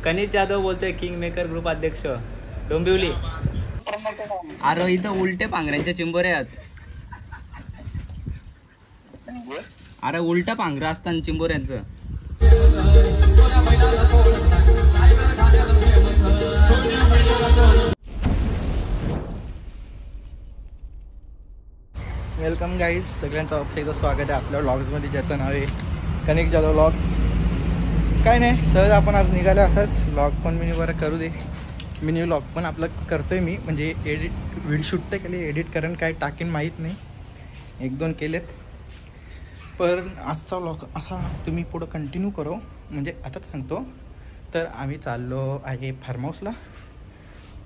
कनिष जाधव बोलतोय, king maker group अध्यक्ष डोंबिवली. अरे इथं उलटे पांघऱ्यांच्या चिंबोऱ्या आहेत. अरे उलटा पांघरा असतात चिंबोऱ्यांचं. वेलकम गाईज, सगळ्यांचं आपलं एकदा स्वागत आहे आपल्या व्लॉग्समध्ये, ज्याचं नाव आहे कनिष जाधव व्लॉग. काय नाही, सहज आपण आज निघाले असाच. व्लॉग पण मिनी बरं करू दे, मिनी व्लॉग पण आपलं करतोय मी, म्हणजे व्हिडिओ शूट तर केले, एडिट करून काय टाकीन माहीत नाही, 1-2 केलेत. पण आजचा व्लॉग असा तुम्ही पुढं कंटिन्यू करो, म्हणजे आताच सांगतो. तर आम्ही चाललो आहे फार्म हाऊसला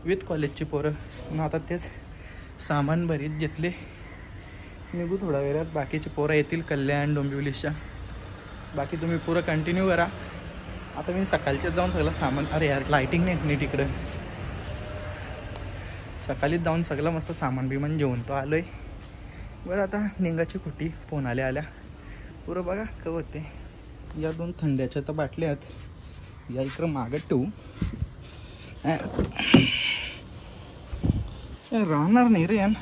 विथ कॉलेजची पोरं. मग आता तेच सामान बरीच घेतले, निघू थोड्या वेळात. बाकीचे पोरं येतील कल्याण डोंबिवलीच्या. बाकी तुम्ही पुरं कंटिन्यू करा. आता मी सकाळच्याच जाऊन सगळं सामान, अरे यार लाईटिंग नाही नीट इकडं, सकाळीच जाऊन सगळं मस्त सामान बिमान घेऊन तो आलो आहे. बरं आता निंगाची खुटी फोन आल्या पुरं बघा कव होते. या 2 थंड्याच्या तर बाटल्या आहेत, या इकडं मागं ठेवू, राहणार नाही रे यान,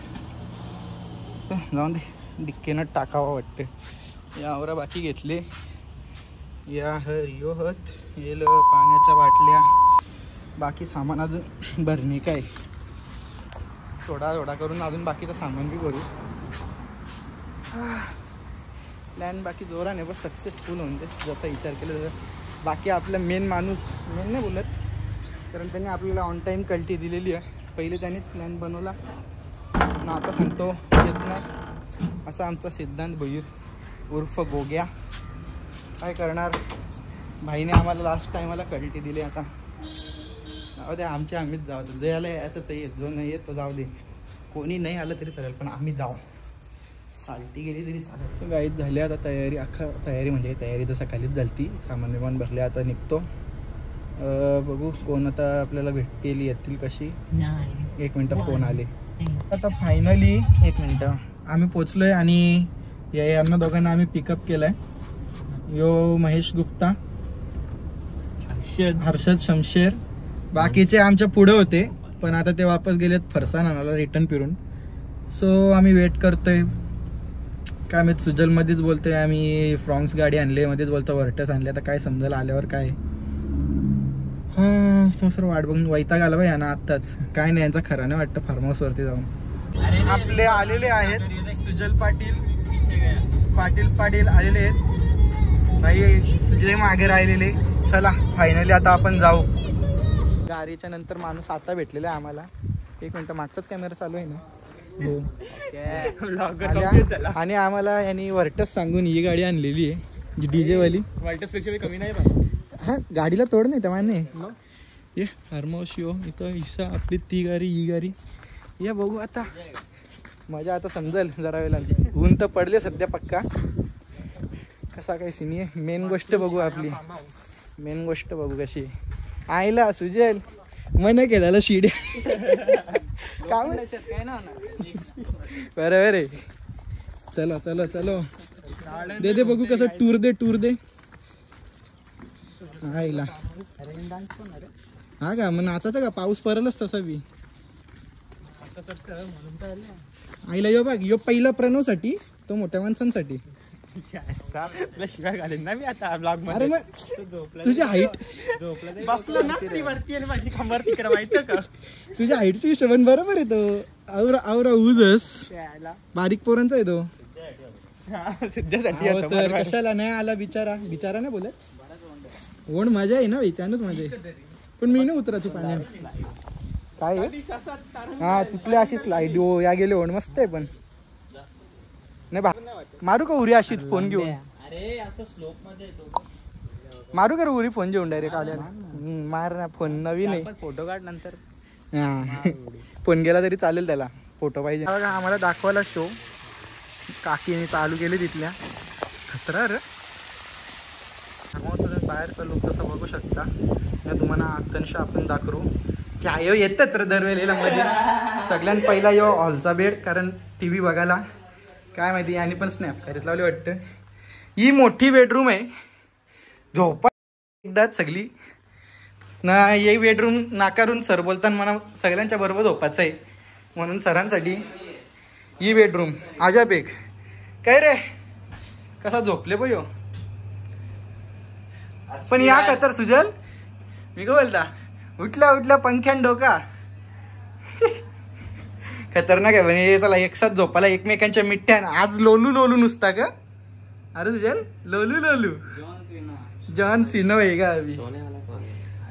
जाऊन दे डिक्केनं टाकावं वाटतं. यावर बाकी घेतले, या हरियो हत येल पाण्याच्या बाटल्या, बाकी सामान अजून भरणे काय, थोडा करून अजून बाकीचं सामान बी भरू. प्लॅन बाकी जोराने बस सक्सेसफुल होऊन दे, जसा विचार केला तसं. बाकी आपला मेन माणूस, मेन नाही बोलत कारण त्यांनी आपल्याला ऑन टाईम कल्टी दिलेली आहे. पहिले त्यांनीच प्लॅन बनवला ना, आता सांगतो येत नाही असा आमचा सिद्धांत भैर उर्फ गोग्या. काय करणार, भाईने आम्हाला लास्ट टायमाला कल्टी दिली. आता जाऊ दे, आमच्या आम्हीच जाऊ दे, जो याला यायचं तर येत, जो नाही येत तो जाऊ दे, कोणी नाही आलं तरी चालेल पण आम्ही जाऊ, साल्टी गेली तरी चालेल. गाईत झाली आता तयारी, तयारी म्हणजे तयारी तर सकाळीच झाली ती, सामान बिमान भरले, आता निघतो. बघू कोण आता आपल्याला भेटतील, येतील कशी. 1 मिनटं फोन आले. आता फायनली 1 मिनटं आम्ही पोचलोय आणि यांना दोघांना आम्ही पिकअप केलंय. यो महेश गुप्ता, हर्षद शमशेर, बाकीचे आमच्या पुढे होते पण आता ते वापस गेलेत फरसान आणायला रिटर्न फिरून. सो आम्ही वेट करतोय. काय मी सुजलमध्येच बोलतोय, आम्ही फ्रॉन्क्स गाडी आणले मध्येच बोलतो वर्टस आणले. आता काय समजेल आल्यावर काय. हां तो सर वाट बघून वैताग आला बाई यांना आत्ताच. काय नाही यांचा खरा नाही वाटतं फार्म हाऊसवरती जाऊन. आपले आलेले आहेत सुजल पाटील आलेले आहेत भाई, सुजय मागे राहिलेले. चला फायनली आता आपण जाऊ. गाडीच्या नंतर माणूस आता भेटलेला आहे आम्हाला. 1 मिनटं मागचाच कॅमेरा चालू आहे ना हो. आणि आम्हाला यांनी वर्टस सांगून ही गाडी आणलेली आहे जी डीजे वाली. वर्टस पेक्षा कमी नाही. हा गाडीला तोड नाही त्यामाने. ये फार्म हाऊस यो इथं हिस्सा आपली ती गाडी ही गाडी. या बघू आता मजा आता समजेल जरा वेळेला. ऊन तर पडले सध्या पक्का. कसा काय सीन आहे. मेन गोष्ट बघू आपली, मेन गोष्ट बघू कशी आईला सुजेल मन केल्याला शिड्या काय म्हणायच्यात काय ना बरोबर आहे. चलो दे बघू कसं टूर दे आईला. हा का मग नाचायचं का, पाऊस पडलच तसा बी आईला. यो बघ यो पहिला प्रणवसाठी, तो मोठ्या माणसांसाठी. शिवाय घालेन ना मी आता ब्लॉग मध्ये. तुझी हाईट बसला ना ती वरती आणि माझी कंबर तिकडे माहिती का. तुझ्या हाईटची हिशोबाने बरोबर आहे तो. आवरा उजस बारीक पोरांचा आहे तो. सध्यासाठी कशाला नाही आला बिचारा नाही बोलत. ओण मजा आहे ना भाई, त्यानंच मजा आहे. पण मी नाही उतरायचो पाण्यात काय. हा तिथले अशी स्लाइड या गेले ओण मस्त आहे. पण नाही मारू का उरी अशीच फोन घेऊन. अरे असं स्लोप मध्ये मारू का रे उरी फोन घेऊन डायरेक्ट आल्या. मार ना फोन, नवीन आहे. फोटो काढ नंतर. हा फोन गेला तरी चालेल, त्याला फोटो पाहिजे. आम्हाला दाखवायला शो काकीने चालू केले तिथल्या. खतरा रे. मग तुम्ही बाहेरचा लोक तसं बघू शकता. तुम्हाला अक्षरशः आपण दाखवू क्या यो येतच रे दरवेळेला मध्ये. सगळ्यात पहिला यो हॉलचा बेड, कारण TV बघायला काय माहिती आणि पण स्नॅप करत लावले वाटतं. ही मोठी बेडरूम आहे, झोपा एकदाच सगळी ना हे बेडरूम नाकारून सर बोलताना मला सगळ्यांच्या बरोबर झोपायचं आहे, म्हणून सरांसाठी ही बेडरूम आजाब एक. काय रे कसा झोपले बयो. पण या का तर सुजल मी काय बोलता उठल्या उठल्या पंख्यान डोका खतरनाक आहे म्हणे. चला एक साथ झोपाला एकमेकांच्या मिठ्यान. आज लोलू लोलू नुसता का. अरे सुजल लोलू लोलू जॉन सीनो है का अभी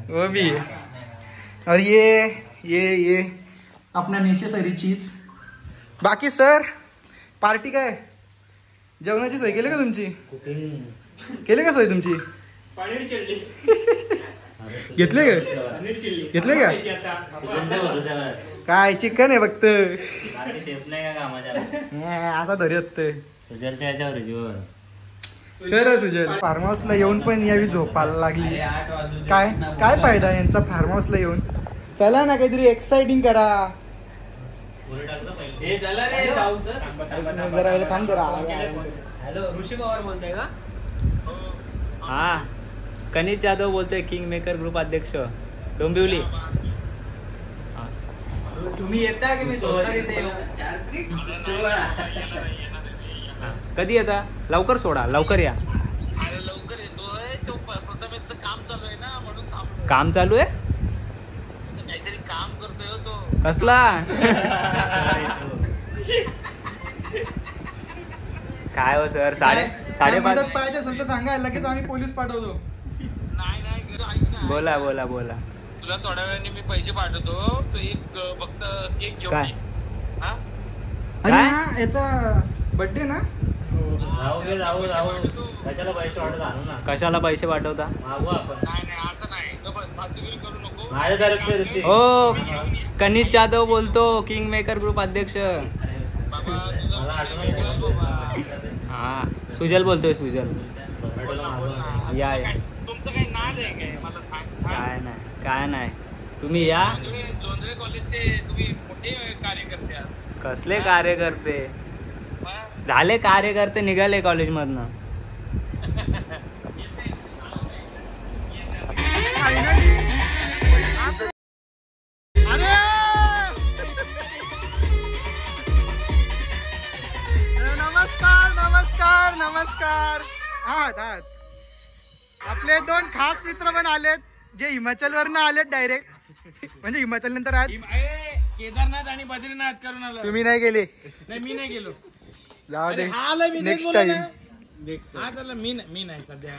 वो भी है. और ये अपना नेसेसरी चीज. बाकी सर पार्टी काय जेवणाची सोय केली का तुमची. केली का सोय तुमची. घेतले का काय चिकन आहे फक्त आता धरी खरं सुजल. फार्म हाऊसला येऊन पण यावी झोपायला लागली. काय काय फायदा यांचा फार्म हाऊसला येऊन. चला ना काहीतरी एक्साइटिंग करा. थांब जरा. हॅलो ऋषी पवार बोलतोय का. हा कनिष जाधव बोलतोय किंग मेकर ग्रुप अध्यक्ष डोंबिवली. तुम्ही येता की मी कधी येता. लवकर सोडा लवकर या. लवकर येतोय तो प्रथमेशचं काम चालू आहे ना म्हणून. काम चालू आहे काहीतरी काम करतोय तो. कसला. काय हो सर 5:30 मदत पाहिजे असेल तर सांगा लगेच आम्ही पोलीस पाठवतो. नाही बोला तुला थोड्या वेळाने मी पैसे पाठवतो. तो एक फक्त केक घेऊन काय. अरे हा याचा बर्थडे ना. कशाला पैसे पाठवता. नाही असं नाही फालतूगिरी करू नको. हो कनिष जाधव बोलतो किंग मेकर ग्रुप अध्यक्ष. हा सुजल बोलतोय सुजल. या तुमचं काही नाद आहे काय मला सांग. काय नाही तुम्ही या. जोंधळे कॉलेजचे तुम्ही मोठे कार्यकर्ते आहात. कसले कार्यकर्ते झाले. कार्यकर्ते निघाले कॉलेज मधनं. नमस्कार. आहात आपले 2 खास मित्र पण आलेत जे हिमाचल वरनं आलेत डायरेक्ट. म्हणजे हिमाचल नंतर आज केदारनाथ आणि बद्रीनाथ करून आलो. तुम्ही नाही गेले. नाही मी नाही गेलो. जाऊ दे मी नेक्स्ट टाइम. मी नाही सध्या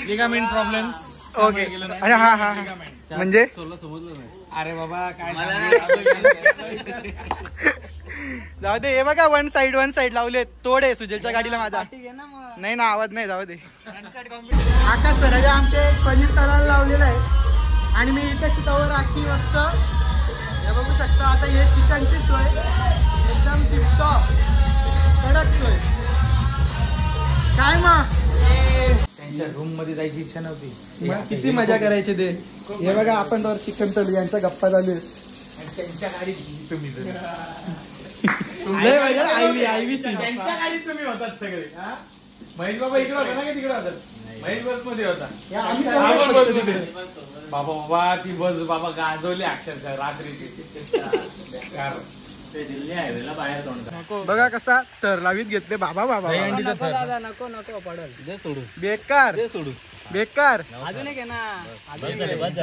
लिगामेंट प्रॉब्लेम्स. ओके अरे हा म्हणजे अरे बाबा काय जाऊ दे. हे बघा वन साइड लावले. तोड आहे सुजलच्या गाडीला माझा. नाही ना आवाज नाही. जाऊ दे. आकाश सराजे आमचे पनीर तळायला लावलेलं आहे आणि मी इथे शितावर आखी मस्त हे बघू शकता. आता हे चिकनची सोय एकदम टिपटॉप कडक सोय. काय मग त्यांच्या रूम मध्ये जायची इच्छा नव्हती. किती मजा करायची ते. हे बघा आपण तर चिकन तळू यांच्या गप्पा चालू आहेत. त्यांच्या गाडीत तुम्ही त्यांच्या गाडीत तुम्ही होतात सगळे. महेश बाबा इकडे होता ना का तिकडे होतात. महेश बस मध्ये होता. बाबा ती बस बाबा गाजवली अक्षरशः रात्रीची. बघा कसा तर लावीत घेतले बाबा. नको पडल. बेकार अजून एक आहे ना.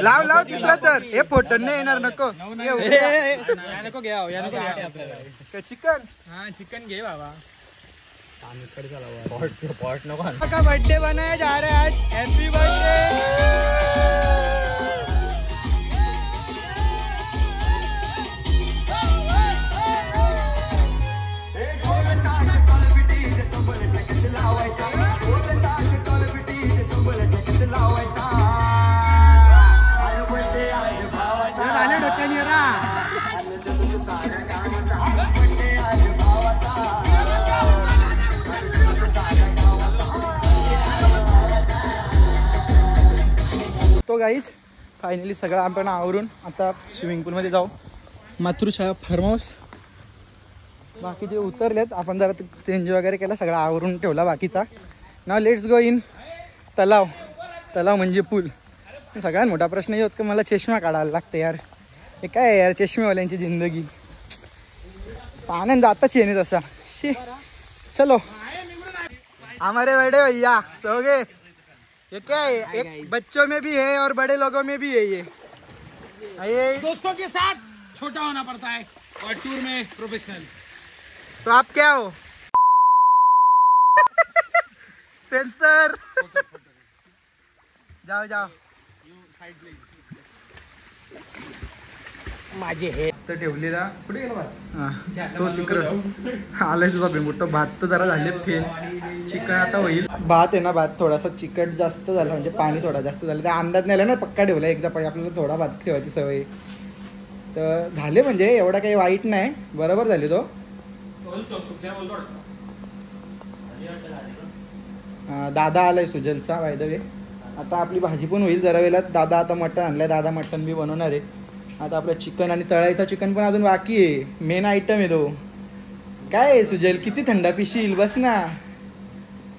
लाव तिसरा तर. हे फोटो नाही येणार. नको नको घ्या चिकन. हा चिकन घे बाबा. पॉट नको. का बर्थडे बनाया जा रहा है आज. Happy birthday. तो गाईज फायनली सगळं आपण आवरून आता स्विमिंग पूल मध्ये जाऊ. Matruchhaya farm house. बाकी जे उतरलेत आपण जरा चेंज वगैरे केला. सगळं आवरून ठेवला बाकीचा. ना लेट्स गो इन तलाव. तलाव म्हणजे पूल. सगळ्यात मोठा प्रश्न हेच की मला चष्मा काढायला लागतं यार. हे काय आहे यार चष्मेवाल्यांची जिंदगी. पाण्यात जाताच येणे तसा. शी चलो हमारे बड़े भैया सो गए. ये क्या है? एक बच्चों में भी है और बड़े लोगों में भी है ये दोस्तों के साथ छोटा होना पड़ता है और टूर में प्रोफेशनल. तो आप क्या हो? सेंसर. जाओ जाओ. माझे हे तर ठेवलेला कुठे गेला भात? तो तिकडं आलायच बघ. मोठं भात तर जरा झाले फेल. चिकन आता होईल. भात आहे ना, भात थोडासा चिकट जास्त झाला म्हणजे पाणी थोडा जास्त झालं. त्या अंदाज नाही आला ना, पक्का ठेवला एकदा पाहिजे आपल्याला थोडा भात ठेवायची सवय. तर झाले म्हणजे एवढा काही वाईट नाही, बरोबर झाले. तो दादा आलाय सुजलचा बाय द वे. आता आपली भाजी पण होईल जरा वेळात. दादा आता मटण आणलंय. दादा मटण बी बनवणार आहे. आता आपलं चिकन आणि तळायचा चिकन पण अजून बाकी आहे. मेन आयटम आहे तो. काय आहे सुजल, किती थंडा पिशील, बस ना.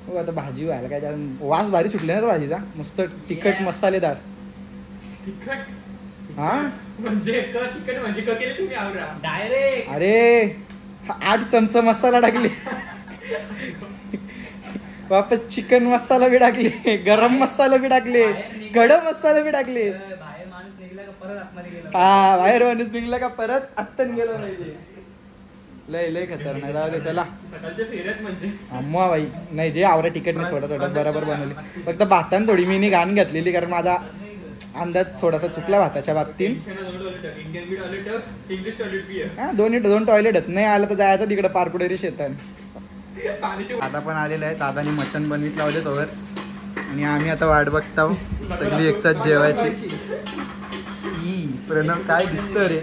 हो आता भाजी व्हायला काय वास भारी सुटले ना भाजीचा. मस्त तिखट मसालेदार. हा म्हणजे डायरेक्ट अरे 8 चमचा मसाला टाकले. वापस चिकन मसाला बी टाकले, गरम मसाला बी टाकले, गडम मसाला बी टाकले. बाहेर माणूस निघला का परत आतमध्ये गेला. हा बाहेर माणूस निघला का परत आत्तान गेलो पाहिजे. लय लय खतरनाक. राहू दे चला. सकाळच्या फेऱ्यात म्हणजे अम्मा बाई नाही जे आवरा तिकट नाही थोडं थोडं बरोबर बनवली. फक्त भातान थोडी मी घाण घातलेली कारण माझा अंदाज थोडासा चुकला भाताच्या बाबतीत. हा दोन टॉयलेट आहेत. नाही आलं तर जायचं तिकडं पारपुडेरी शेतात. दादा पण आलेला आहे. दादानी मटण बनवीत लावले तोवर आणि आम्ही आता वाट बघताव सगळी एकसाथ जेवायची. प्रणव काय दिसतं रे.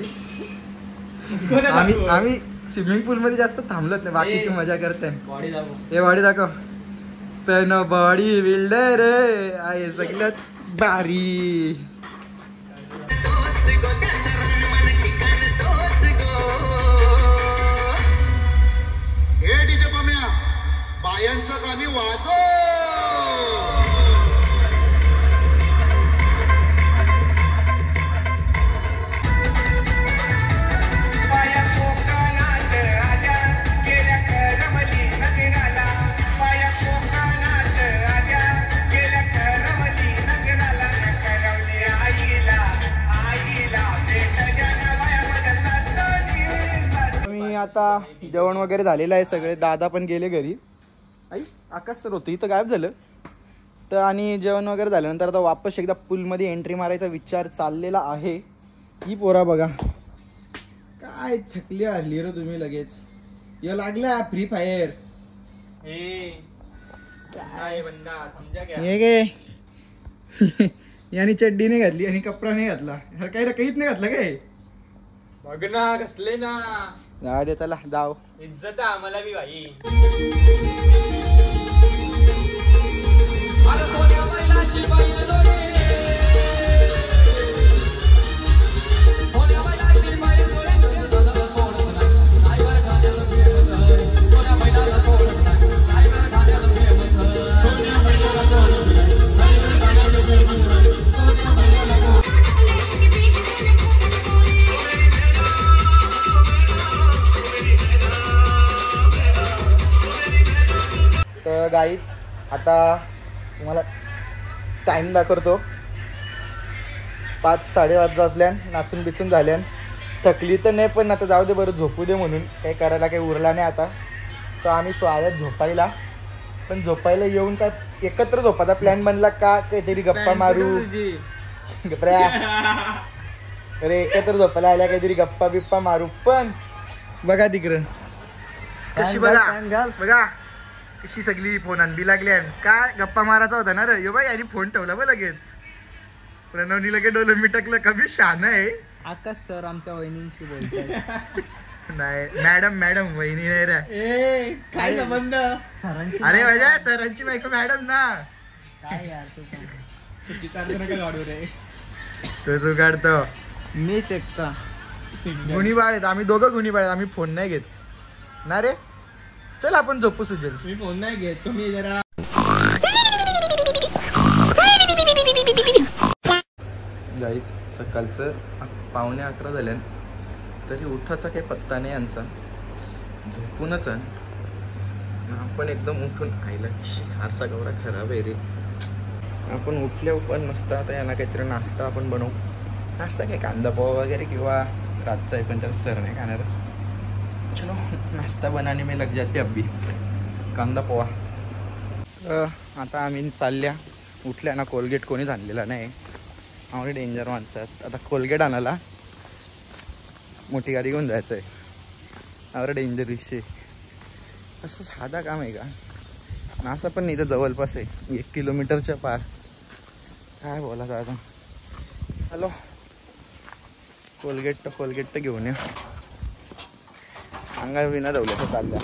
आम्ही स्विमिंग पूल मध्ये जास्त थांबलोत नाही, बाकीची मजा करते. हे बॉडी दाखव. प्रणव बॉडी बिल्डर आहे सगळ्यात भारी. हे डीजे पम्या बायांचं गाणी वाजव. आता जेवण वगैरे झालेलं आहे. सगळे दादा पण गेले घरी. आई आकाश तर होतं इथं गायब झालं. तर आणि जेवण वगैरे झाल्यानंतर आता वापस एकदा पूलमध्ये एंट्री मारायचा विचार चाललेला आहे. ही पोरा बघा काय थकली हरली रे तुम्ही लगेच. या लागला फ्री फायर. हे गे याने चड्डी नाही घातली आणि कपडा नाही घातला. काही काहीच नाही घातलं काय. बघ ना घातले ना. जाऊ दे चला जाऊ. इज्जत आहे आम्हाला बी भाई. तर गाईच आता तुम्हाला टाईम दाखवतो. 5-5:30 वाजल्यान. नाचून बिचून झाल्यान. थकली तर नाही पण आता जाऊ दे बरं झोपू दे म्हणून काही करायला काही उरला नाही आता. तर आम्ही स्वागत झोपायला. पण झोपायला येऊन काय एकत्र झोपायचा प्लॅन बनला का काहीतरी गप्पा मारू. अरे एकत्र झोपायला आल्या काहीतरी गप्पा बिप्पा मारू. पण बघा तिकडं कशी बघा बघा कशी सगळी फोन आणबी लागल्या. काय गप्पा मारायचा होता ना रे. यो बाई आणि फोन ठेवला बघ लगेच. प्रणवनी लगेच डोलं मी टाकलं. कमी शान आहे. आकाश सर आमच्या वहिनींशी बोलतात. नाही मॅडम वहिनी नाही रे. काय संबंध. अरे माझ्या सरांची बायको मॅडम ना. काय यार तू काढतो. मी एकटा गुणी बाळ आहेत आम्ही दोघं. गुणी बाळ आम्ही फोन नाही घेत ना रे. चल आपण झोपू सुजल. मी फोन नाही घेत. तुम्ही जरा गाईच सकाळचं 11:15 झाल्यान तरी उठाचा काही पत्ता नाही यांचा. झोपूनच आहे. आपण एकदम उठून आईला आरसा गवरा खराब आहे रे. आपण उठले पण मस्त आता यांना काहीतरी नाश्ता आपण बनवू. नाश्ता काय कांदा पोहा वगैरे किंवा रातचा आहे पण त्याचं सर नाही खाणार. चलो नाश्ता बनाने में लग जाते अभी. कांदा पोहा. आता आम्ही चालल्या. उठल्या ना कोलगेट कोणीच आणलेला नाही. आम्हाला डेंजर माणसात. आता कोलगेट आणायला मोठी गाडी घेऊन जायचं आहे. आम्हाला डेंजर विषय. असं साधा काम आहे का? नासा पण नाही तर जवळपास आहे 1 किलोमीटरच्या पार. काय बोला दादा. हॅलो कोलगेट तर घेऊन या. अंगा विना दवल्याचं चालल्या.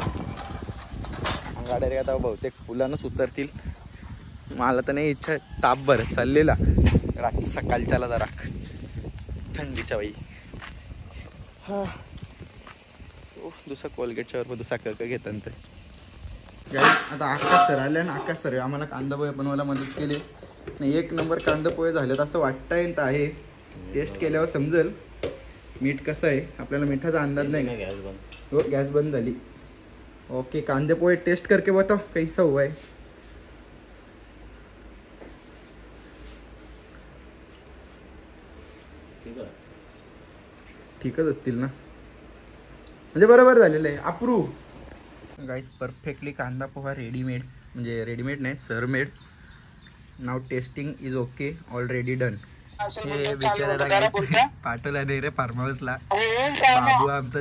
अंगा डायरेक्ट आता बहुतेक फुलानंच उतरतील. मला तर नाही इच्छा. तापभर चाललेला रात्री सकाळच्याला जरा थंडीच्या बाई. हा दुसरा कोलगेटच्या वर दुसरा कक घेतात. आता आकाश सर आले ना. आकाश सर आम्हाला कांदा पोहे बनवायला मदत केली. नाही 1 नंबर कांदा पोहे झालेत असं वाटतंय. तर आहे टेस्ट केल्यावर समजेल मीठ कसं आहे. आपल्याला मिठाचा अंदाज नाही. हो गॅस बंद झाली. ओके कांदे पोहे टेस्ट करके बताओ कैसा हुआ है. ठीकच असतील ना. म्हणजे बरोबर झालेलं आहे. Approve guys. परफेक्टली कांदा पोहा रेडीमेड. म्हणजे रेडीमेड नाही सरमेड. नाव testing is okay already done. हे बिचारायला पाठवला नाही रे फार्म हाऊसला. बाबू आमचा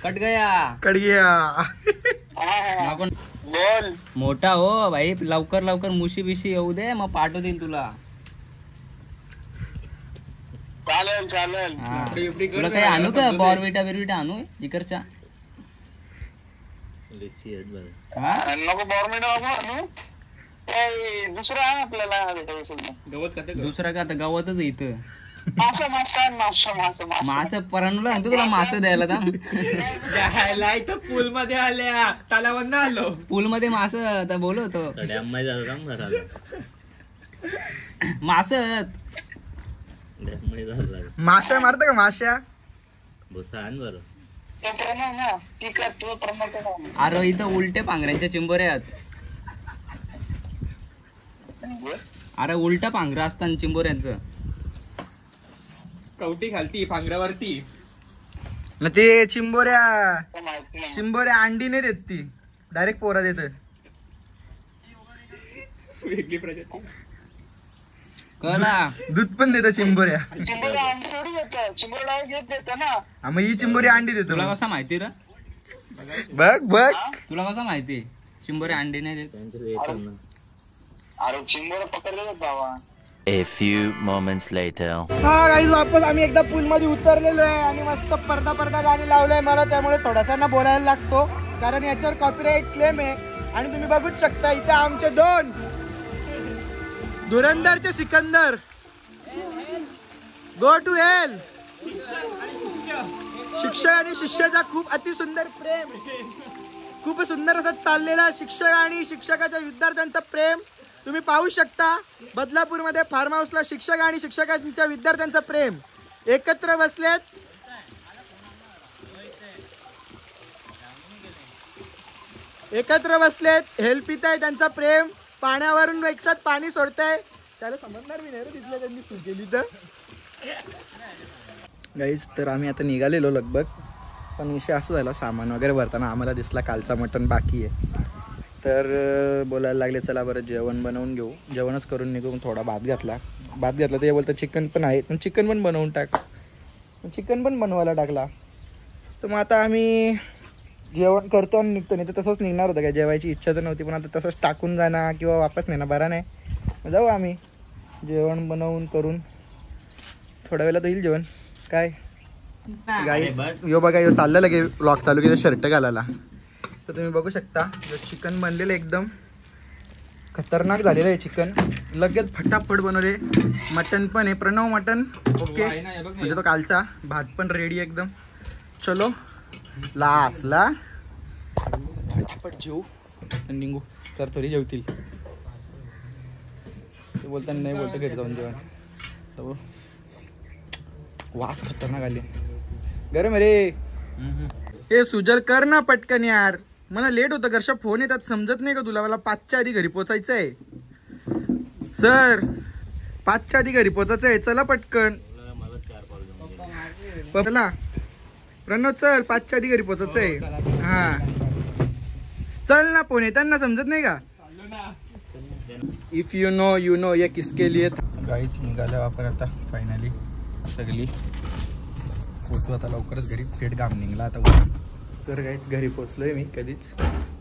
कट गया. मोठा हो भाई लवकर मुशी बिशी येऊ दे मग पाठवतील तुला. चालेल. तुला काही आणू का बॉर्विटा बिरविटा आणू इकडच्या. नको बॉर्मिटा दुसरा आपल्याला दुसरा का आता गावातच इथं मासा परांडूला सांगतो तुला मासे द्यायला. इथं पूल मध्ये आल्या तलावांना आलो. पूल मध्ये मास आता बोलवतो मास. माश्या मारता का माश्या. अरे इथं उलटे पांघऱ्यांच्या चिंबोऱ्या आहेत. अरे उलटा पांघरा असतात चिंबोऱ्यांचं. कवटी घालती पांघरावरती. ते चिंबोऱ्या अंडी नाही देत. ती डायरेक्ट पोरा देत. वेगळी प्रजाती. कळला. दूध पण देतं चिंबोऱ्या. मग ही चिंबोरी अंडी देतो. तुला कसं माहिती रे. बघ तुला कसं माहिती चिंबोऱ्या अंडी नाही देत. A few moments later. हा गाईज वापस आम्ही एकदा पूल मध्ये उतरलेलो आहे आणि मस्त पडदा गाणी लावलंय मला. त्यामुळे थोडासा ना बोलायला लागतो कारण याच्यावर कॉपीराइट क्लेम आहे. आणि तुम्ही बघूच शकता इथे आमचे 2 धुरंधरचे सिकंदर. Go to hell. शिक्षक आणि शिष्याचा खूप अतिसुंदर प्रेम. खूप सुंदर असं चाललेला शिक्षक आणि शिक्षकाच्या विद्यार्थ्यांचा प्रेम तुम्ही पाहू शकता. बदलापूरमध्ये फार्म हाऊसला शिक्षक आणि शिक्षकांच्या विद्यार्थ्यांचं प्रेम एकत्र बसलेत. हेल्प पित आहे त्यांचा प्रेम. पाण्यावरून एकसाथ पाणी सोडताय. त्याला समजणार मी नाही रे तिथलं त्यांनी सुरू केली तर. गाईज तर आम्ही आता निघालेलो लगभग. पण विषय असं झाला सामान वगैरे भरताना आम्हाला दिसला कालचा मटण बाकी आहे. तर बोलायला लागले चला बरं जेवण बनवून घेऊ. जेवणच करून निघून थोडा भात घातला तर ते बोलतं चिकन पण आहे पण चिकन पण बनवून टाक. चिकन पण बनवायला टाकला. तर मग आता आम्ही जेवण करतो आणि निघतो. नाही तर तसंच निघणार होतं काय. जेवायची इच्छा तर नव्हती पण आता तसंच टाकून जाणार किंवा वापस नेणार बरा नाही. मग जाऊ आम्ही जेवण बनवून करून. थोड्या वेळात होईल जेवण. काय गाई यो बघा यो चाललं लगे व्लॉग चालू केलं शर्ट घालायला. तर तुम्ही बघू शकता चिकन बनलेलं एकदम खतरनाक झालेलं आहे. चिकन लगेच फटाफट बनवले. मटन पण आहे प्रणव मटन ओके. म्हणजे तो कालचा भात पण रेडी एकदम. चलो लास्टला फटाफट जेवू आणि निघू. सर थोडी जेवतील. ते बोलताना नाही बोलतं घरी जाऊन जेवण. तर वास खतरनाक आली. गरम रे. हे सुजल कर ना पटकन यार, मला लेट होतं. घरच्या फोन येतात, समजत नाही का तुला? मला 5च्या आधी घरी पोचायचं आहे सर. 5च्या आधी घरी पोचायचं आहे. चला पटकन. चला प्रणव चल, 5च्या आधी घरी पोचायचं आहे. हा चल ना, फोन येताना समजत नाही का? If you know you know. ये किसके लिए गाईच निघाल्या आपण आता फायनली सगळी पोचू आता लवकरच घरी. थेट गाम निघला आता उद्या. तर गाईच घरी पोचलोय मी कधीच,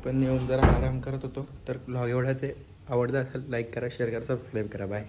पण येऊन जरा आराम करत होतो. तर ब्लॉग एवढाच आहे. आवडता असेल लाईक करा, शेअर करा, सबस्क्राईब करा. बाय.